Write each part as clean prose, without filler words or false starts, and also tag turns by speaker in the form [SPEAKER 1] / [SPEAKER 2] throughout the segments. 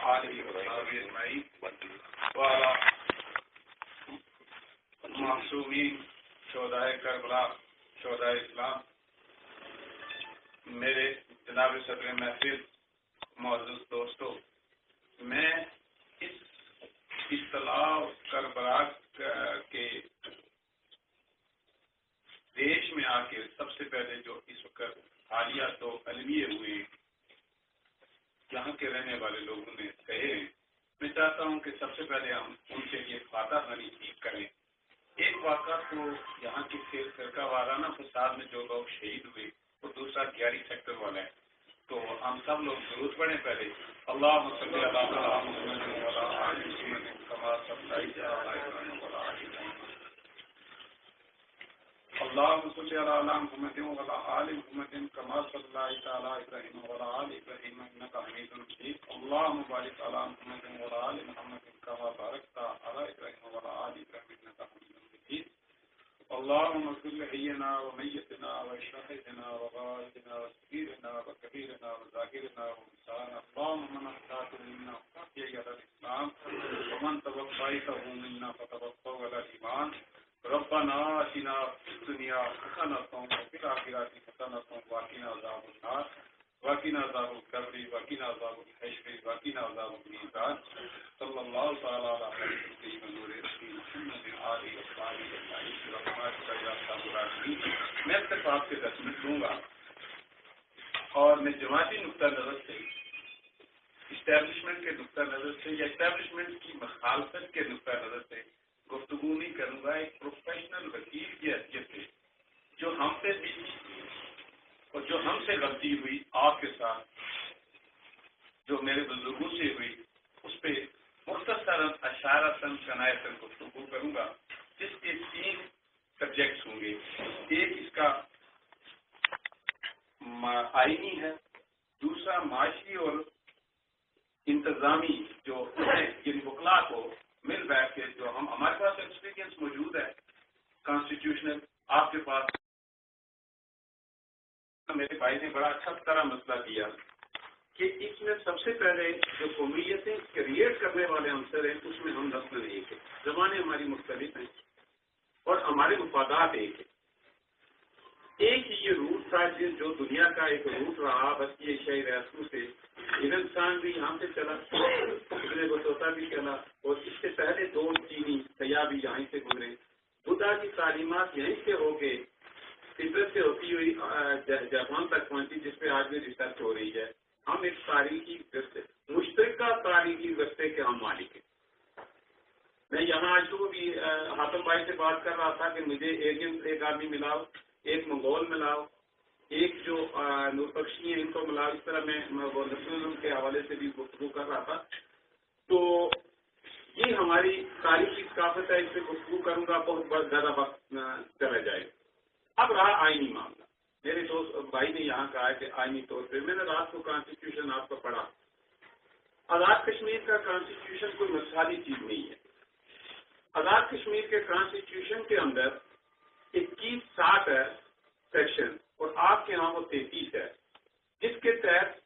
[SPEAKER 1] آلہ وصحبہ اجمعین وعلی معصومین شہدائے کربلا شہدائے اسلام. میرے جناب صدر محفل معزز دوستو، میں اس اطلاع کربلا کے دیش میں آ کے سب سے پہلے جو اس وقت حالیہ تو علمیے ہوئے یہاں کے رہنے والے لوگوں نے کہے ہیں، میں چاہتا ہوں کہ سب سے پہلے ہم ان کے لیے فاتح خوانی کریں. ایک واقعہ تو یہاں کے فرقہ وارانہ فساد میں جو لوگ شہید ہوئے، اور دوسرا 11 سیکٹر والا ہے. تو ہم سب لوگ ضرور پڑھیں پہلے اللہم صلی علی محمد وعلی آل محمد کما صلیت علی ابراہیم وعلی آل ابراہیم. اللہم صلی علی محمد وعلی آل محمد کما صلیت علی ابراہیم وعلی آل ابراہیم انک حمید مجید. اللہم بارک علی محمد وعلی آل محمد کما بارکت علی ابراہیم وعلی آل ابراہیم انک حمید مجید. اللهم اغفر لحينا وميتنا وشاهدنا وغائبنا وصغيرنا وكبيرنا وذاكرنا وانسانا. اللهم من احييته منا فاحيه على الاسلام ومن توفيته منا فتوفه على الايمان. ربنا آتنا في الدنيا حسنة وفي الآخرة حسنة وقنا عذاب النار وقنا عذاب القبر وقنا عذاب الحشر وقنا عذاب الميزان. صلی اللہ تعالی علی سیدنا نور محمد آلہ وصحبہ اجمعین. میں اتفاق سے 10 منٹ دوں گا اور میں جماعتی نقطہ نظر سے، اسٹیبلشمنٹ کے نقطہ نظر سے یا اسٹیبلشمنٹ کی مخالفت کے نقطہ نظر سے گفتگو نہیں کروں گا. ایک پروفیشنل وکیل کی حیثیت سے جو ہم سے بھی اور جو ہم سے غلطی ہوئی آپ کے ساتھ، جو میرے بزرگوں سے ہوئی، اس پہ مختصراً اشارتاً کنایتاً گفتگو کروں گا، جس کے 3 سبجیکٹس ہوں گے. ایک اس کا آئینی ہے، دوسرا معاشی اور انتظامی، جو جن وکلا کو مل بیٹھ کے جو ہمارے پاس ایکسپیرینس موجود ہے کانسٹیٹیوشنل، آپ کے پاس. میرے بھائی نے بڑا اچھا طرح مسئلہ دیا کہ اس میں سب سے پہلے جو قومیتیں کریٹ کرنے والے عنصر ہیں اس میں ہم نسل ایک ہے، زبانیں ہماری مختلف ہیں اور ہمارے مفادات ایک ہے. ایک ہی یہ روٹ تھا جو دنیا کا ایک روٹ رہا بس یہ شہر رسو سے. ہندوستان بھی یہاں سے چلا، ابن بطوطہ بھی چلا، اور اس سے پہلے 2 چینی سیاح بھی یہیں سے گزرے. بدھا کی تعلیمات یہیں سے ہو کے تبت سے ہوتی ہوئی جاپان تک پہنچی، جس پہ آج بھی ریسرچ ہو رہی ہے. ہم ایک تاریخی مشترکہ تاریخی رستے کے ہم مالک ہیں. میں یہاں آج صبح بھی حاتم بھائی سے بات کر رہا تھا کہ مجھے ایک آدمی ملاؤ، ایک منگول ملاؤ، ایک جو نور بخشی ہیں ان کو ملاؤ. اس طرح میں نسلزم کے حوالے سے بھی گفتگو کر رہا تھا. تو یہ ہماری تاریخی ثقافت ہے، اس سے گفتگو کروں گا، بہت زیادہ وقت چلا جائے. اب رہا آئینی معاملہ. میرے دوست بھائی نے یہاں کہا کہ آئینی طور پہ میں نے رات کو کانسٹیٹیوشن آپ کو پڑھا. آزاد کشمیر کا کانسٹیٹیوشن کوئی مثالی چیز نہیں ہے. آزاد کشمیر کے کانسٹیٹیوشن کے اندر 2160 ہے سیکشن، اور آپ کے ہاں وہ 33 ہے، جس کے تحت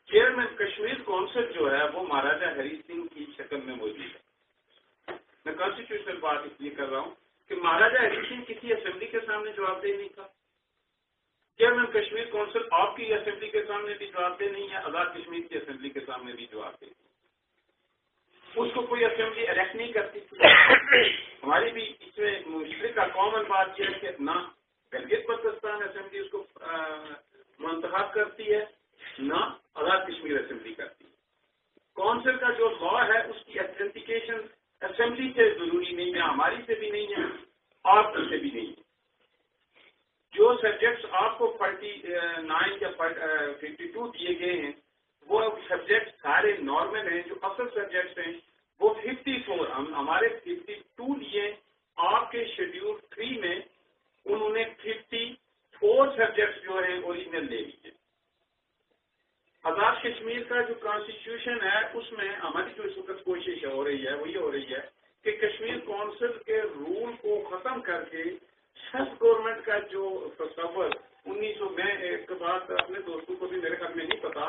[SPEAKER 1] چیئرمین کشمیر کونسل جو ہے وہ مہاراجا ہری سنگھ کی شکل میں موجود ہے. میں کانسٹیٹیوشنل بات اس لیے کر رہا ہوں کہ مہاراجا ہری سنگھ کسی اسمبلی کے سامنے جواب دہ نہیں تھا. چیئرمین کشمیر کونسل آپ کی اسمبلی کے سامنے بھی جواب دہ نہیں ہے، آزاد کشمیر کی اسمبلی کے سامنے بھی جواب دہ. اس کو کوئی اسمبلی الیکٹ نہیں کرتی. ہماری بھی اس میں مشترکہ کامن بات یہ ہے کہ نہ گلگت بلتستان اسمبلی اس کو منتخب کرتی ہے، نہ آزاد کشمیر اسمبلی کرتی ہے. کونسل کا جو لا ہے اس کی اتھینٹیکیشن اسمبلی سے ضروری نہیں ہے، ہماری سے بھی نہیں ہے، آپ سے بھی نہیں ہے. جو سبجیکٹس آپ کو 49 یا 52 دیے گئے ہیں وہ سبجیکٹ سارے نارمل ہیں. جو اصل سبجیکٹس ہیں وہ 54 ہمارے 52 لیے. آپ کے شیڈیول 3 میں انہوں نے 54 سبجیکٹس جو ہیں اوریجنل لے لیے. آزاد کشمیر کا جو کانسٹیٹیوشن ہے اس میں ہماری جو اس وقت کوشش ہو رہی ہے وہ یہ ہو رہی ہے کہ کشمیر کونسل کے رول کو ختم کر کے سیلف گورنمنٹ کا جو تصور 1900 میں ایک بات اپنے دوستوں کو بھی میرے خیال میں نہیں پتا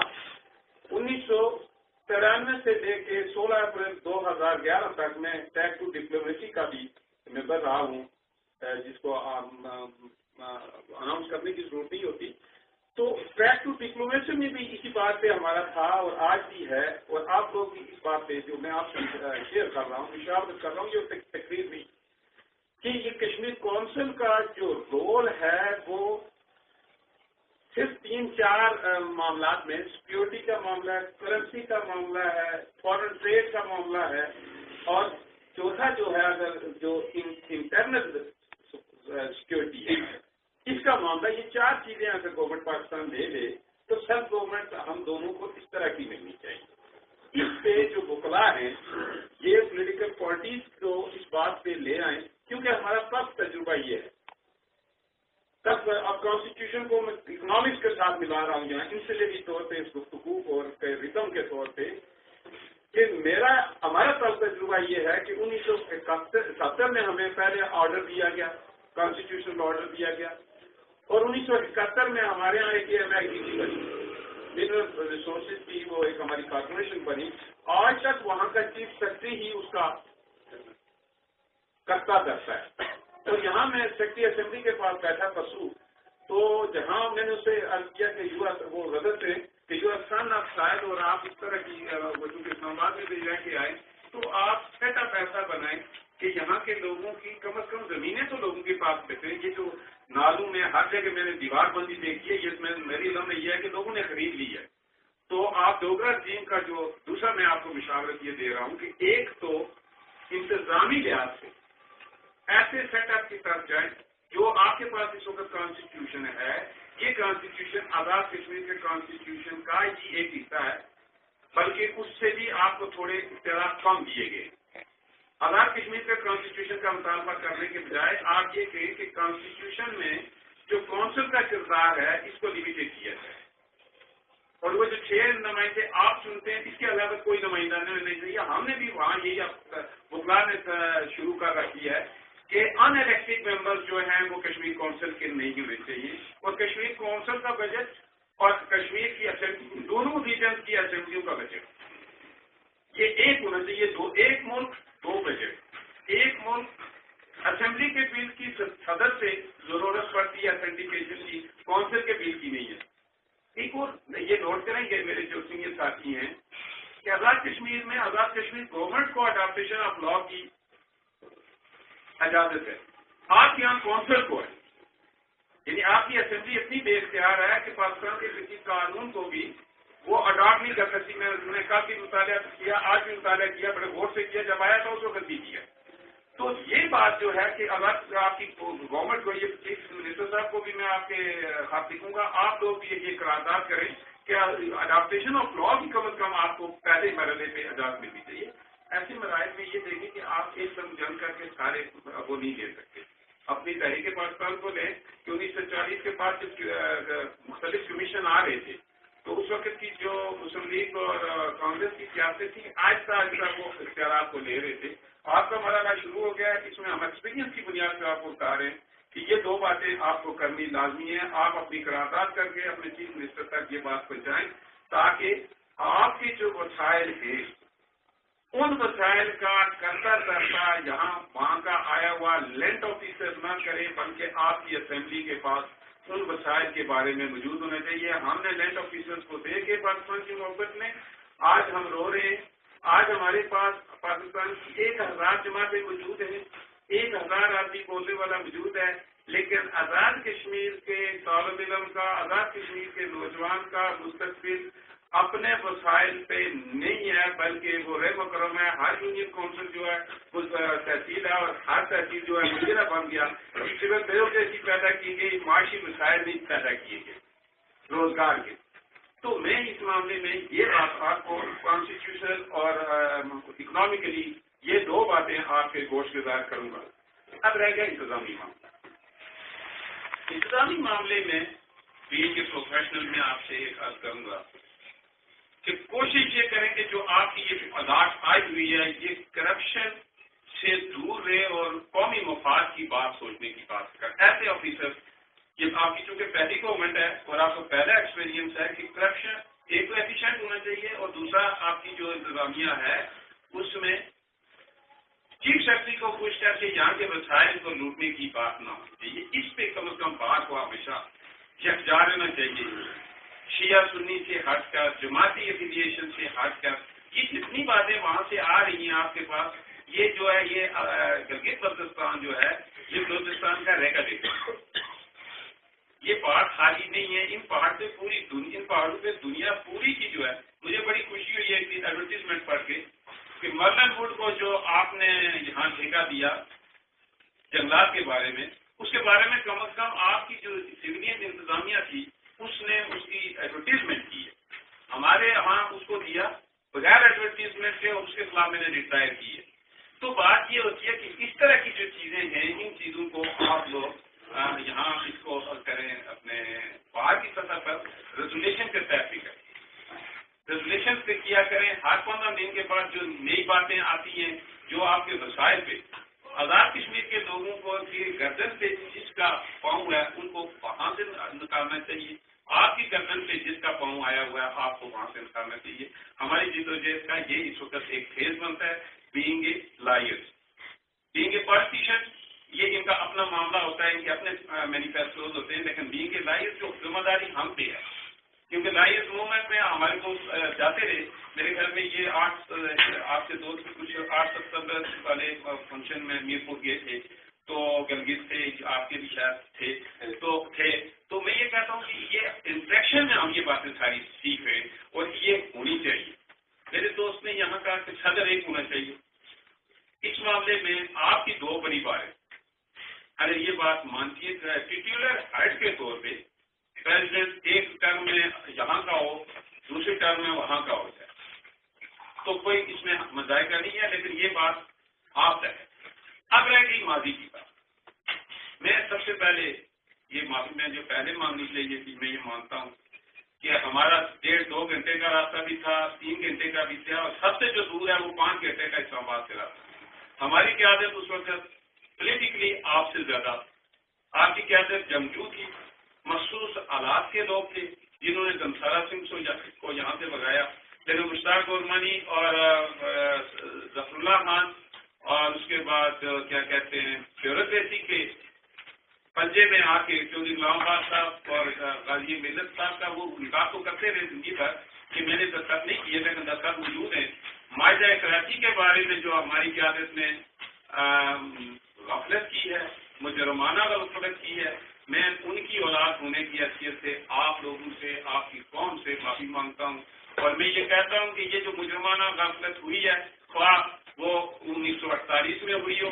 [SPEAKER 1] 1900 93 سے لے کے 16 اپریل 2011 تک میں ٹیک ٹو ڈپلومیسی کا بھی ممبر رہا ہوں، جس کو اناؤنس کرنے کی ضرورت نہیں ہوتی. تو ٹیک ٹو ڈپلومیسی میں بھی اسی بات پہ ہمارا تھا اور آج بھی ہے، اور آپ لوگ بھی اس بات پہ جو میں آپ سے شیئر کر رہا ہوں، مشاورت کر رہا ہوں، یہ تقریر بھی کہ یہ کشمیر کونسل کا جو رول ہے وہ صرف 3-4 معاملات میں، سیکیورٹی کا معاملہ ہے، کرنسی کا معاملہ ہے، فارن ٹریڈ کا معاملہ ہے، اور چوتھا جو ہے اگر جو انٹرنل سیکیورٹی ہے اس کا معاملہ، یہ 4 چیزیں اگر گورنمنٹ پاکستان دے دے تو سب گورنمنٹ ہم دونوں کو اس طرح کی ملنی چاہیے. اس پہ جو وکلا ہیں یہ پولیٹیکل پارٹیز کو اس بات پہ لے آئیں، کیونکہ ہمارا سب تجربہ یہ ہے. تب اب کانسٹیٹیوشن کو میں اکنامکس کے ساتھ ملا رہا ہوں یہاں انسلیٹی طور پہ، اس گفتگو اور ریتم کے طور پہ، کہ ہمارا سب تجربہ یہ ہے کہ 1970 میں ہمیں پہلے آرڈر دیا گیا، کانسٹیٹیوشن آرڈر دیا گیا، اور 1971 میں ہمارے یہاں ایک MIDC بنی، منرل ریسورسز کی وہ ایک ہماری کارپوریشن بنی. آج تک وہاں کا چیف سیکرٹری ہی اس کا کرتا ہے. تو یہاں میں سیکرٹری اسمبلی کے پاس بیٹھا پرسوں، تو جہاں میں نے اسے عرض کیا کہ وہ غزل تھے کہ یو آر سن آف شاید، اور آپ اس طرح کی چونکہ اسلام آباد میں بھی رہ کے آئے تو آپ سیٹ اپ ایسا بنائیں کہ یہاں کے لوگوں کی کم از کم زمینیں تو لوگوں کے پاس بچیں. یہ جو نالوں میں ہر جگہ میں نے دیوار بندی دیکھی ہے، یہ میری علم میں یہ ہے کہ لوگوں نے خرید لی ہے. تو آپ ڈوگرا ٹیم کا جو دوسرا میں آپ کو مشاورت یہ دے رہا ہوں کہ ایک تو انتظامی لحاظ سے ایسے سیٹ اپ کی طرف جائیں. جو آپ کے پاس اس وقت کانسٹیٹیوشن ہے، یہ کانسٹیٹیوشن آزاد کشمیر کے کانسٹیٹیوشن کا ہی ایک حصہ ہے، بلکہ اس سے بھی آپ کو تھوڑے اختیارات کم دیے گئے. آزاد کشمیر کے کانسٹیٹیوشن کا مطالبہ کرنے کے بجائے آپ یہ کہیں کہ کانسٹیٹیوشن میں جو کونسل کا کردار ہے اس کو لمیٹڈ کیا جائے، اور وہ جو 6 نمائندے آپ چنتے ہیں اس کے علاوہ کوئی نمائندہ نہیں چاہیے. ہم نے بھی وہاں یہی وکلا نے شروع کر رکھی ہے کہ ان الیکٹڈ ممبر جو ہیں وہ کشمیر کونسل کے نہیں ہونے چاہیے، اور کشمیر کونسل کا بجٹ اور کشمیر کی اسمبلی، دونوں ریجن کی اسمبلیوں کا بجٹ یہ ایک ہونا چاہیے. ایک ملک 2 بجٹ. ایک ملک اسمبلی کے بل کی صدر سے ضرورت پڑتی ہے اتھینٹیکیشن کی، کونسل کے بل کی نہیں ہے. ایک اور یہ نوٹ کریں گے میرے جو سینئر ساتھی ہیں کہ آزاد کشمیر میں آزاد کشمیر گورنمنٹ کو اڈاپٹیشن آف لا کی اجازت ہے، آپ کے یہاں کونسل کو ہے. یعنی آپ کی اسمبلی اتنی بے اختیار ہے کہ پاکستان کے کسی قانون کو بھی وہ اڈاپٹ نہیں کر سکتی. میں نے کل بھی مطالعہ کیا، آج بھی مطالعہ کیا، بڑے غور سے کیا، جب آیا تھا اس وقت بھی کیا. تو یہ بات جو ہے کہ اگر آپ کی گورنمنٹ کو، یہ چیف منسٹر صاحب کو بھی میں آپ کے خط لکھوں گا، آپ لوگ بھی یہ قرارداد کریں کہ اڈاپٹیشن آف لا بھی کم از کم آپ کو پہلے مرحلے پہ اجازت ملنی چاہیے. ایسے مراحل میں یہ دیکھیں کہ آپ ایک دم جنگ کر کے سارے وہ نہیں لے سکتے. اپنی تحریک پاکستان کو لیں کہ 1940 کے بعد جب مختلف کمیشن آ رہے تھے تو اس وقت کی جو مسلم لیگ اور کانگریس کی سیاست تھی، آہستہ آہستہ وہ اختیارات کو لے رہے تھے. آپ کا مرحلہ شروع ہو گیا ہے، اس میں ہم ایکسپیرینس کی بنیاد پہ آپ کو بتا رہے ہیں کہ یہ 2 باتیں آپ کو کرنی لازمی ہے. آپ اپنی قرارداد کر کے اپنے چیف منسٹر تک یہ بات پہنچائیں تاکہ آپ کے جو وسائل ہیں ان وسائل کا کرتا یہاں وہاں کا آیا ہوا لینڈ آفیسر نہ کرے، بلکہ آپ کی اسمبلی کے پاس ان وسائل کے بارے میں موجود ہونا چاہیے. ہم نے لینڈ آفیسرز کو دے کے پاکستان کی محبت میں آج ہم رو رہے ہیں. آج ہمارے پاس پاکستان کی 1000 جماعتیں موجود ہیں، 1000 آدمی بولنے والا موجود ہے، لیکن آزاد کشمیر کے طالب علم کا، آزاد کشمیر کے نوجوان کا مستقبل اپنے وسائل پہ نہیں ہے، بلکہ وہ رحم و کرم ہے. ہر یونین کونسل جو ہے وہ تحصیل ہے، اور ہر تحصیل جو ہے مجرہ بن گیا. صرف بیوروکریسی پیدا کی گئی، معاشی وسائل نہیں پیدا کیے گئے روزگار کے. تو میں اس معاملے میں یہ بات آپ کو کانسٹیٹیوشن اور اکنامکلی یہ 2 باتیں آپ کے گوش گزار کروں گا. اب رہ گیا انتظامی معاملہ. انتظامی معاملے میں بینگ اے پروفیشنل میں آپ سے ایک عرض کروں گا کہ کوشش یہ کریں کہ جو آپ کی یہ عدالت آئی ہوئی ہے یہ کرپشن سے دور رہے اور قومی مفاد کی بات سوچنے کی بات کریں. ایسے آفیسر، یہ آپ کی چونکہ پہلی گورنمنٹ ہے اور آپ کو پہلا ایکسپیرینس ہے کہ کرپشن ایک تو ایفیشینٹ ہونا چاہیے، اور دوسرا آپ کی جو انتظامیہ ہے اس میں چیف سیکرٹری کو پوچھ کر کے یہاں کے وسائل کو لوٹنے کی بات نہ ہونی چاہیے. اس پہ کم از کم بات کو ہمیشہ یکجا رہنا چاہیے، شیعہ سنی سے ہٹ کر، جماعتی افیلیشن سے ہٹ کر. یہ جتنی باتیں وہاں سے آ رہی ہیں آپ کے پاس، یہ جو ہے یہ گلگت بلتستان جو ہے یہ بلوچستان کا ریکارڈ ہے. یہ پہاڑ خالی نہیں ہے، ان پہاڑ پہ پوری دنیا، ان پہاڑوں پہ دنیا پوری کی جو ہے. مجھے بڑی خوشی ہوئی ہے ایڈورٹیزمنٹ پڑھ کے کہ مرلن ووڈ کو جو آپ نے یہاں ٹھیکہ دیا جنگلات کے بارے میں، اس کے بارے میں کم از کم آپ کی جو سویلین انتظامیہ تھی اس نے اس کی ایڈورٹیزمنٹ کی ہے. ہمارے یہاں اس کو دیا بغیر ایڈورٹیزمنٹ کے، اور اس کے خلاف میں نے ریٹائر کی ہے. تو بات یہ ہوتی ہے کہ اس طرح کی جو چیزیں ہیں، ان چیزوں کو آپ لوگ یہاں اس کو کریں، اپنے باہر کی سطح پر ریزولیشن کے تحت بھی کریں، ریزولیشن پہ کیا کریں. ہر 15 دن کے بعد جو نئی باتیں آتی ہیں جو آپ کے وسائل پہ، آزاد کشمیر کے لوگوں کو گردن پہ جس کا پاؤں ہے ان کو وہاں سے نکالنا چاہیے. آپ کی گردن پہ جس کا پاؤں آیا ہوا ہے آپ کو وہاں سے نکالنا چاہیے. ہماری جدوجہد کا یہ اس وقت ایک فیز بنتا ہے، being a lawyer, being a politician. یہ ان کا اپنا معاملہ ہوتا ہے، ان کے اپنے مینیفیسٹوز ہوتے ہیں، لیکن بینگ اے لائر جو ذمہ داری ہم پہ ہے، کیونکہ لائرز موومنٹ میں ہمارے کو جاتے رہے. میرے گھر میں یہ آپ سے دوست کچھ 8 ستمبر والے فنکشن میں میر پور گئے تھے، تو گلگت سے آپ کے بھی شاید تھے. تو میں یہ کہتا ہوں کہ یہ انٹریکشن میں ہم یہ باتیں ساری سیکھ رہے ہیں، اور یہ ہونی چاہیے. میرے دوست نے یہاں کہا کہ صدر ایک ہونا چاہیے. اس معاملے میں آپ کی 2 بڑی باتیں، اگر یہ بات مانتی ہے ٹیٹولر ہیڈ کے طور پہ پریزیڈنٹ ایک ٹرم میں یہاں کا ہو، دوسرے ٹرم میں وہاں کا ہو جائے تو کوئی اس میں مذائقہ نہیں ہے، لیکن یہ بات آپ تک ہے. اب رہ گئی ماضی کی بات. میں سب سے پہلے یہ معافی میں جو پہلے مانگنی چاہیے تھی، میں یہ مانتا ہوں کہ ہمارا 1.5-2 گھنٹے کا راستہ بھی تھا، 3 گھنٹے کا بھی تھا، اور سب سے جو دور ہے وہ 5 گھنٹے کا اسلام آباد سے راستہ. ہماری قیادت اس وقت پولیٹیکلی آپ سے زیادہ، آپ کی قیادت جنگجو تھی، مخصوص آلات کے لوگ تھے جنہوں نے گمسارا سنگھ کو یہاں سے بھگایا. لیکن مشتاق گورمانی اور ظفر اللہ خان اور اس کے بعد کیا کہتے ہیں بیوروکریسی کے پنجے میں آ کے چودھری غلام آباد صاحب اور غازی ملت صاحب کا وہ نکاح تو کرتے رہے زندگی بھر کہ میں نے دستخط نہیں کیے، لیکن دستخط موجود ہیں. معاہدہ کراچی کے بارے میں جو ہماری قیادت نے غفلت کی ہے، مجرمانہ غفلت کی ہے، میں ان کی اولاد ہونے کی حیثیت سے آپ لوگوں سے، آپ کی قوم سے معافی مانگتا ہوں. اور میں یہ کہتا ہوں کہ یہ جو مجرمانہ غفلت ہوئی ہے، خواہ وہ 1948 میں ہوئی ہو،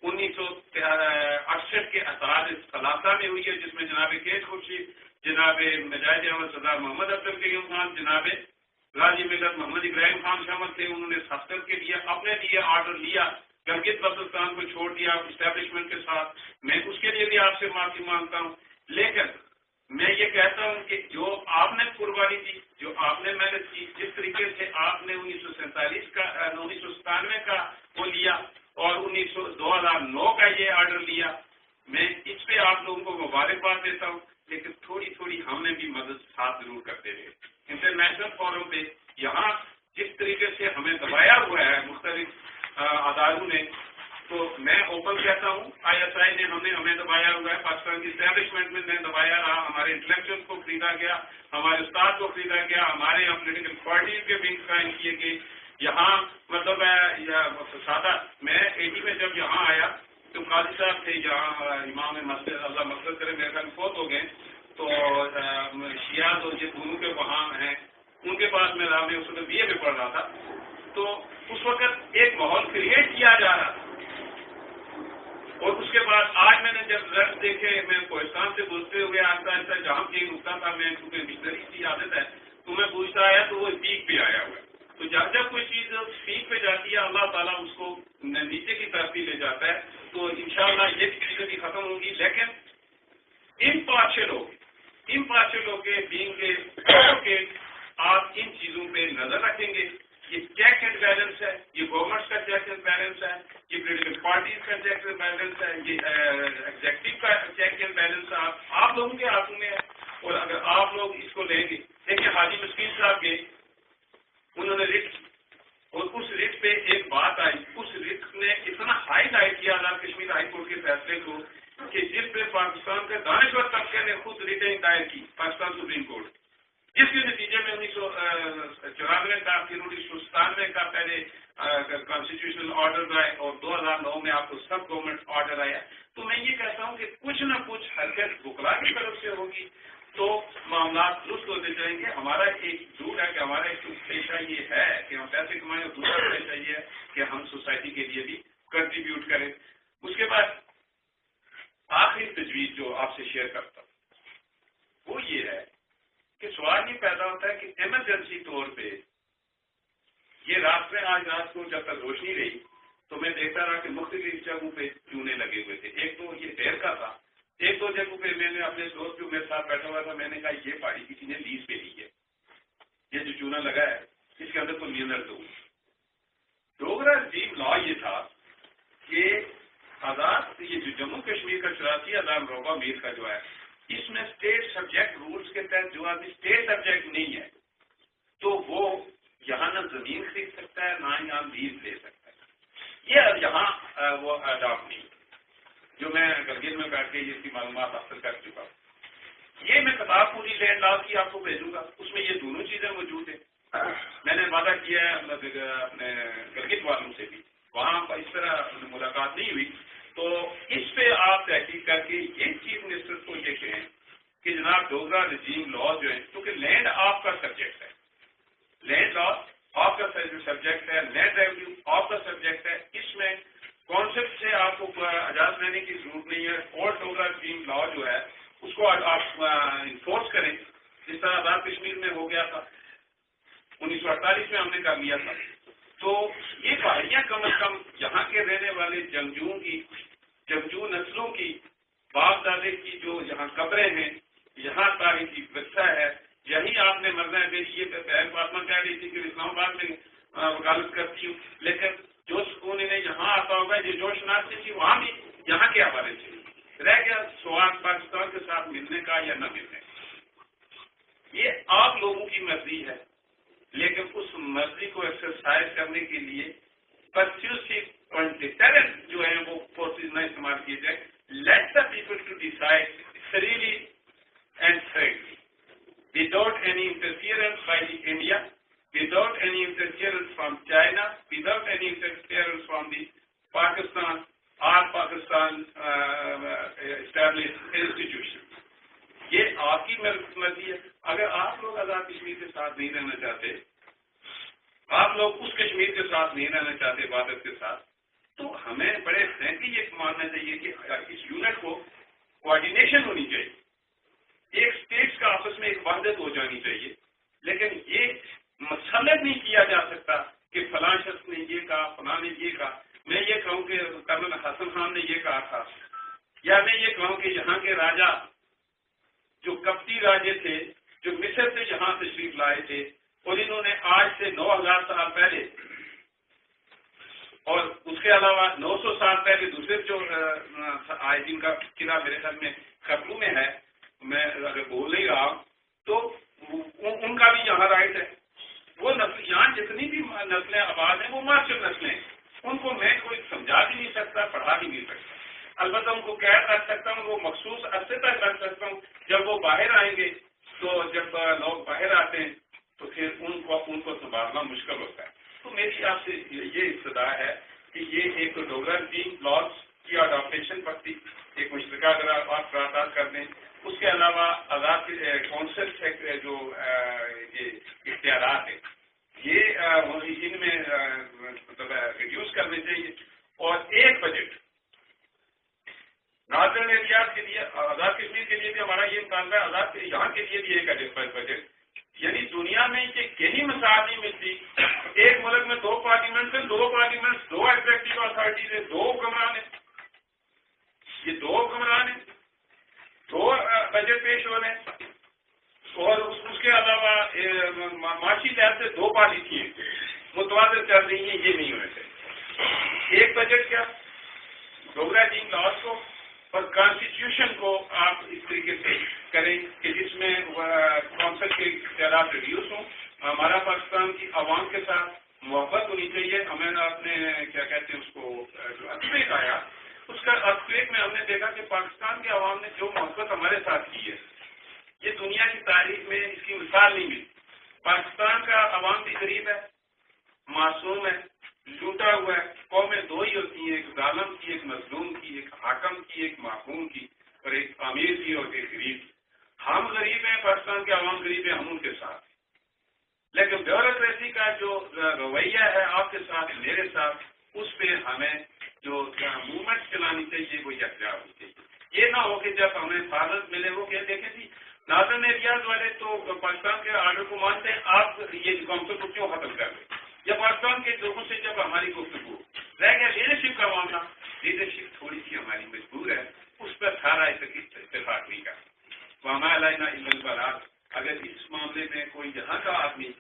[SPEAKER 1] 1968 کے اثرات ثلاثہ میں ہوئی ہے جس میں جناب کیس خورشید، جناب مجاہد احمد سردار محمد عبد الکریم خان، جناب غازی ملت محمد ابراہیم خان شامل تھے. انہوں نے 70 کے لیے اپنے لیے آرڈر لیا، گلگت بلتستان کو چھوڑ دیا اسٹیبلشمنٹ کے ساتھ. میں اس کے لیے بھی آپ سے معافی مانگتا ہوں. لیکن میں یہ کہتا ہوں کہ جو آپ نے قربانی دی، جو آپ نے محنت کی، جس طریقے سے آپ نے 1997 کا وہ لیا اور 2009 کا یہ آرڈر لیا، میں اس پہ آپ لوگوں کو مبارکباد دیتا ہوں. لیکن تھوڑی تھوڑی ہم نے بھی مدد ساتھ ضرور کرتے رہے. انٹرنیشنل فورم پہ یہاں جس طریقے سے ہمیں دبایا ہوا ہے مختلف اداروں نے، تو میں اوپن کہتا ہوں ISI نے ہمیں دبایا ہوا ہے، پاکستان کی اسٹیبلشمنٹ میں دبایا رہا، ہمارے انٹلیکچوئل کو خریدا گیا، ہمارے استاد کو خریدا گیا، ہمارے یہاں پولیٹیکل پارٹیز کے ونگ قائم کیے گئے. یہاں مطلب سادہ میں 80 میں جب یہاں آیا تو قاضی صاحب تھے یہاں، امام مسجد اللہ مغفرت کرے میرے خیال فوت ہو گئے، تو شیعہ تو یہ دونوں کے وہاں ہیں، ان کے پاس میں رہا، میں اس وقت BA میں پڑھ رہا تھا. تو اس وقت ایک ماحول کریٹ کیا جا رہا تھا. اور اس کے بعد آج میں نے جب رزلٹ دیکھے، میں کوہستان سے گزرتے ہوئے آہستہ آہستہ جہاں کے نقطہ تھا، میں کیونکہ مشنری کی عادت ہے تو میں پوچھتا آیا تو وہ پیک پہ آیا ہوا ہے. تو جب کوئی چیز پیک پہ جاتی ہے اللہ تعالیٰ اس کو نیچے کی طرف ہی لے جاتا ہے. تو انشاءاللہ یہ چیزیں بھی ختم ہوں گی. لیکن امپارشل کے بینگ کے آپ ان چیزوں پہ نظر رکھیں گے. یہ چیک اینڈ بیلنس ہے، یہ گورنمنٹ کا چیک اینڈ بیلنس ہے، یہ پولیٹیکل پارٹیز کا چیک اینڈ بیلنس ہے، یہ ایگزیکٹو کا چیک اینڈ بیلنس ہے، آپ لوگوں کے ہاتھوں میں ہے. اور اگر آپ لوگ اس کو لیں گے، دیکھیں حاجی مسکین صاحب گئے, انہوں نے رٹ, اور اس رٹ پہ ایک بات آئی, اس رٹ نے اتنا ہائی لائٹ کیا آزاد کشمیر ہائی کورٹ کے فیصلے کو کہ جس پہ پاکستان کے دانشور طبقے نے خود ریٹیں دائر کی پاکستان سپریم کورٹ, جس کے نتیجے میں 1994 کا پھر 1997 کا پہلے کانسٹیٹیوشنل آرڈر آئے اور 2009 میں آپ کو سب گورنمنٹ آرڈر آیا. تو میں یہ کہتا ہوں کہ کچھ نہ کچھ حرکت وکلا کی طرف سے ہوگی تو معاملات درست ہوتے جائیں گے. ہمارا ایک ضرور ہے کہ ہمارا ایک پیشہ یہ ہے کہ ہم پیسے کمائیں, اور دوسرا پیشہ یہ ہے کہ ہم سوسائٹی کے لیے بھی کنٹریبیوٹ کریں. اس کے بعد آخری تجویز جو آپ سے شیئر کرتا ہوں وہ یہ ہے کہ سوال یہ پیدا ہوتا ہے کہ ایمرجنسی طور پہ یہ رات میں, آج رات کو جب تک روشنی رہی تو میں دیکھتا رہا کہ مختلف جگہوں پہ چونے لگے ہوئے تھے. ایک تو یہ دیر کا تھا, ایک دو جگہوں پہ میں نے اپنے دوست جو میرے ساتھ بیٹھا ہوا تھا, میں نے کہا یہ پہاڑی کسی نے لیز پہ لی ہے, یہ جو چونا لگا ہے اس کے اندر تو نینر دو. ڈوگرا رجیم لا یہ تھا کہ آزاد یہ جو جموں کشمیر کا 84,000 روبہ میر کا جو ہے, اس میں اسٹیٹ سبجیکٹ رولز کے تحت جو آدمی اسٹیٹ سبجیکٹ نہیں ہے تو وہ یہاں نہ زمین خرید سکتا ہے نہ یہاں لیز لے سکتا ہے. یہ یہاں وہ اڈاپٹ نہیں, جو میں گلگت میں بیٹھ کے اس کی معلومات حاصل کر چکا ہوں. یہ میں کتاب پوری لینڈ لا کی آپ کو بھیجوں گا, اس میں یہ دونوں چیزیں موجود ہیں. میں نے وعدہ کیا ہے اپنے گلگت والوں سے بھی, وہاں اس طرح ملاقات نہیں ہوئی, تو اس پہ آپ تحقیق کر کے یہ چیف منسٹر کو یہ کہیں کہ جناب ڈوگرا رجیم لا جو ہے, کیونکہ لینڈ آپ کا سبجیکٹ ہے, لینڈ لا آپ کا سبجیکٹ ہے, لینڈ ریونیو آپ کا سبجیکٹ ہے, اس میں کانسیپٹ سے آپ کو اجازت لینے کی ضرورت نہیں ہے. اور ڈوگرا رجیم لا جو ہے اس کو آپ انفورس کریں, جس طرح آزاد کشمیر میں ہو گیا تھا, 1948 میں ہم نے کر لیا تھا. تو یہ پہاڑیاں کم از کم یہاں کے رہنے والے جنگجو نسلوں کی باپ دادے کی جو یہاں قبریں ہیں, یہاں تاریخی ورثہ ہے, یہی آپ نے مرنا ہے. یہ بہن فاطمہ کہہ رہی تھی کہ اسلام آباد میں وکالت کرتی ہوں, لیکن جو سکون انہیں یہاں آتا ہوگا, یہ جو شناختی تھی وہاں بھی یہاں کے حوالے سے رہ گیا سوال پاکستان کے ساتھ ملنے کا یا نہ ملنے کا. یہ آپ لوگوں کی مرضی ہے, لیکن اس مرضی کو ایکسرسائز کرنے کے لیے پرسیوسو ڈیٹرنٹ جو ہے وہ فورسز نہ استعمال کیے جائے. Let the people to decide freely and frankly without any interference by the India, without any interference from China, without any interference from the Pakistan or Pakistan established institutions. یہ آپ کی مرضی ہے. اگر آپ لوگ آزاد کشمیر کے ساتھ نہیں رہنا چاہتے, آپ لوگ اس کشمیر کے ساتھ نہیں رہنا چاہتے عبادت کے ساتھ, تو ہمیں بڑے فرینکلی یہ ماننا چاہیے کہ اس یونٹ کو کوآرڈینیشن ہونی چاہیے, ایک اسٹیٹس کا آپس میں ایک وحدت ہو جانی چاہیے. لیکن یہ مسلط نہیں کیا جا سکتا کہ فلاں شخص نے یہ کہا, فلاں نے یہ کہا. میں یہ کہوں کہ کرنل حسن خان نے یہ کہا تھا, یا میں یہ کہوں کہ یہاں کے راجا جو کپتی راجے تھے جو مصر سے یہاں تشریف لائے تھے, اور انہوں نے آج سے 9,000 سال پہلے اور اس کے علاوہ 900 سال پہلے دوسرے جو آئے جن کا قلعہ میرے خیال میں خطرو میں ہے, میں اگر بول نہیں رہا تو ان کا بھی یہاں رائٹ ہے. وہ نسل یہاں جتنی بھی نسلیں آباد ہیں وہ مارشل نسلیں ہیں, ان کو میں کوئی سمجھا بھی نہیں سکتا, پڑھا بھی نہیں سکتا. البتہ ان کو قید رکھ سکتا ہوں, وہ مخصوص عرصے تک رکھ سکتا ہوں. جب وہ باہر آئیں گے تو جب لوگ باہر آتے ہیں تو پھر ان کو سنبھالنا مشکل ہوتا ہے. تو میری آپ سے یہ ابتدا ہے کہ یہ ایک ڈوگرا رجیم لاز کی اڈاپٹیشن پر تھی, ایک مشترکہ قرارداد کر دیں. اس کے علاوہ آزاد کونسل سے جو یہ اختیارات ہیں یہ ان میں مطلب ریڈیوس کرنے چاہیے. اور ایک بجٹ ناردرن ایریاز کے لیے, آزاد کشمیر کے لیے بھی ہمارا یہ مطالبہ ہے, آزاد یہاں کے لیے بھی ایک بجٹ. یعنی دنیا میں یہی مثال نہیں ملتی, ایک ملک میں 2 پارلیمنٹ ہیں, 2 پارلیمنٹ 2 ایگزیکٹو اتھارٹیز ہیں, 2 حکمران ہیں, یہ 2 حکمران ہیں, 2 بجٹ پیش ہو رہے ہیں. اور اس کے علاوہ معاشی لحاظ سے 2 پالیسیاں متوازن چل رہی ہیں, یہ نہیں ہونے چاہیے. ایک بجٹ کیا ڈوگرا رجیم لاز کو اور کانسٹیٹیوشن کو آپ اس طریقے سے کریں کہ جس میں کونسل کے اختلافات ریڈیوس ہوں. ہمارا پاکستان کی عوام کے ساتھ محبت ہونی چاہیے. ہمیں آپ نے کیا کہتے ہیں اس کو جو ارتھکویک آیا اس کا ارتھکویک میں ہم نے دیکھا کہ پاکستان کے عوام نے جو محبت ہمارے ساتھ کی ہے یہ دنیا کی تاریخ میں اس کی مثال نہیں ملی. پاکستان کا عوام بھی غریب ہے, معصوم ہے, لوٹا ہوا ہے. قومیں دو ہی ہوتی ہیں, ایک ظالم کی, ایک مظلوم کی, ایک حاکم کی, ایک محکوم کی, اور ایک امیر کی اور ایک غریب کی. ہم غریب ہیں, پاکستان کے عوام غریب ہیں, ہم ان کے ساتھ. لیکن بیوروکریسی کا جو رویہ ہے آپ کے ساتھ میرے ساتھ, اس پہ ہمیں جو موومنٹ چلانی چاہیے وہ یکجا ہونی چاہیے. یہ نہ ہو کہ جب ہمیں فارغ ملے وہ کہ دیکھیں جی ناظرین ایریاز والے تو پاکستان کے آرڈر کو مانتے ہیں, آپ یہ کونسل کو کیوں ختم کر دیں. یا پاکستان کے لوگوں سے جب ہماری گفتگو رہ گیا لیڈرشپ کا معاملہ, لیڈرشپ تھوڑی سی ہماری مجبور ہے, اس پر سارا اتفاق نہیں کرتا. وما علینا الا البلاغ. اگر اس معاملے میں کوئی یہاں کا آدمی,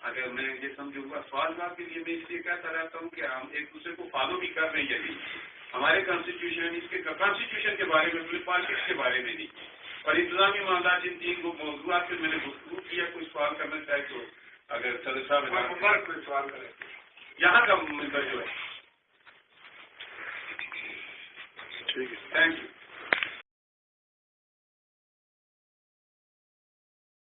[SPEAKER 1] اگر میں یہ سمجھوں گا سوال جواب کے لیے میں اس لیے کہتا رہتا ہوں کہ ہم ایک دوسرے کو فالو بھی کر رہے ہیں یعنی ہمارے کانسٹیٹیوشن, اس کے کانسٹیٹیوشن کے بارے میں, پالیٹکس کے بارے میں نہیں, اور انتظامی معاملات ان تین موضوعات سے میں نے گفتگو کیا. کوئی سوال کرنا چاہے تو اگر صدر صاحب کوئی سوال کریں یہاں کا ممبر جو ہے. ٹھیک ہے, تھینک یو.